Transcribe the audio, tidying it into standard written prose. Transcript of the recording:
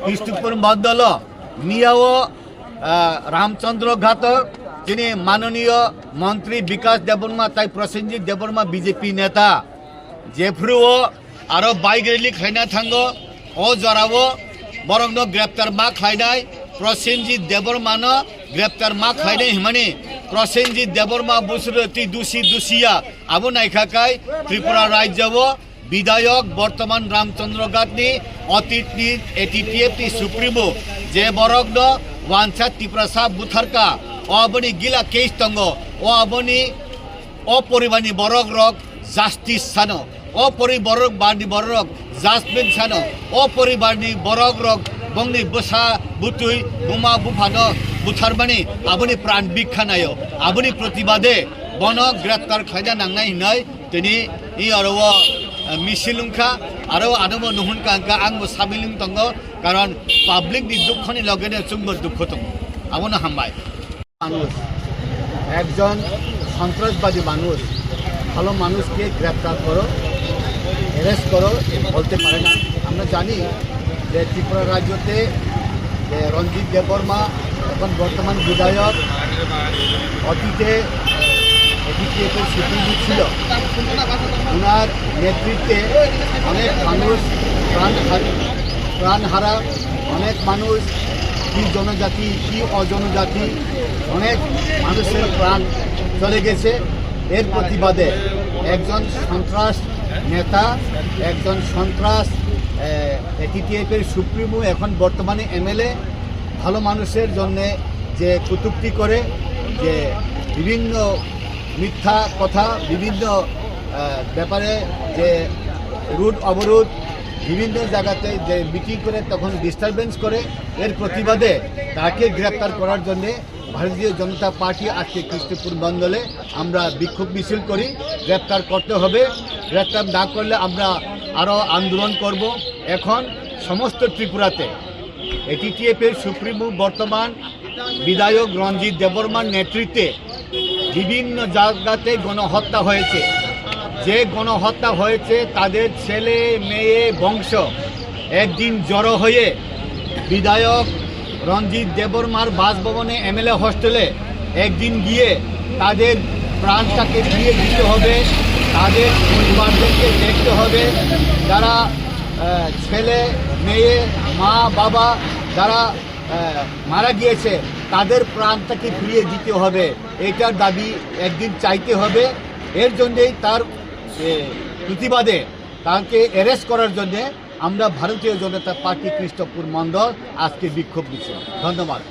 কৃষ্ণপুর মণ্ডল Miao Ramchandra ঘাট যিনি মাননীয় মন্ত্রী বিকাশ দেববর্মা তাই প্রসেনজিৎ দেববর্মা বিজেপি নেতা जेफ्रुओ आरो बाइक रैली खाइना थांगो ओ जरावो बरंनो ग्रेप्तार मा खाइनाय प्रसेनजित देबबर्मानो ग्रेप्तार मा खाइनाय हिमानि प्रसेनजित देबबर्मा बुसुरति दुसि दुसिया आबो नायखाखाय त्रिपुरा राज्यवो विधायक बर्तमान रामचंद्र घाटनि अतीतनि एटीटीएफनि सुप्रिमो जे बरगनो वानसा तिप्रसा बुथारका अबनि गिला केस दंगो ओ अबनि अपरिमानि बरग रक জাস্টিস সানো অপরিবরক বানি বরক জাজমেন্ট সানো অপরিবারনি বরক রক বংনি বসা বুতুই বুমা বুফানো বুথারবানি আবনি প্রাণ বিক্ষানায় আবনি প্রতিবাদে বন গ্রেপ্তার খাইনা নাংনাই হিনাই তিনি ই আরো মিছিলুংখা আরো আদম नुहुनखा आंखा आंबो साबिलिं दङ कारण पाब्लिक नि दुखनि लगेने जोंबो दुख दङ आबनो हामबाय মানুষ একজন সন্ত্রাসবাদী মানুষ ভালো মানুষকে গ্রেপ্তার করো অ্যারেস্ট করো বলতে পারে না। আমরা জানি যে ত্রিপুরা রাজ্যতে রঞ্জিত দেববর্মা এখন বর্তমান বিধায়ক অতীতে এটিটিএফের সুপ্রিমো ছিল। ওনার নেতৃত্বে অনেক মানুষ প্রাণ হারা অনেক মানুষ কি জনজাতি কি অজনজাতি অনেক মানুষের প্রাণ চলে গেছে। এর প্রতিবাদে একজন সন্ত্রাস নেতা একজন সন্ত্রাস এটিটিএফের সুপ্রিমো এখন বর্তমানে এমএলএ ভালো মানুষের জন্যে যে কটূক্তি করে যে বিভিন্ন মিথ্যা কথা বিভিন্ন ব্যাপারে যে রুট অবরোধ বিভিন্ন জায়গাতে যে মিটিং করে তখন ডিস্টারবেন্স করে এর প্রতিবাদে তাকে গ্রেপ্তার করার জন্যে ভারতীয় জনতা পার্টি আজকে কৃষ্ণপুর মণ্ডলে আমরা বিক্ষোভ মিছিল করি। গ্রেপ্তার করতে হবে, গ্রেপ্তার না করলে আমরা আরও আন্দোলন করব। এখন সমস্ত ত্রিপুরাতে এটিটিএফের সুপ্রিমো বর্তমান বিধায়ক রঞ্জিত দেববর্মার নেতৃত্বে বিভিন্ন জায়গাতে গণহত্যা হয়েছে। যে গণহত্যা হয়েছে তাদের ছেলে মেয়ে বংশ একদিন জড়ো হয়ে বিধায়ক রঞ্জিত দেববর্মার বাসভবনে এমএলএ হোস্টেলে একদিন গিয়ে তাদের প্রাণটাকে ফিরিয়ে দিতে হবে, তাদের পরিবারদেরকে দেখতে হবে। যারা ছেলে মেয়ে মা বাবা যারা মারা গিয়েছে তাদের প্রাণটাকে ফিরিয়ে দিতে হবে, এটার দাবি একদিন চাইতে হবে। এর জন্যেই তার প্রতিবাদে তাকে অ্যারেস্ট করার জন্যে আমরা ভারতীয় জনতা পার্টি কৃষ্ণপুর মণ্ডল আজকে বিক্ষোভ দিচ্ছি। ধন্যবাদ।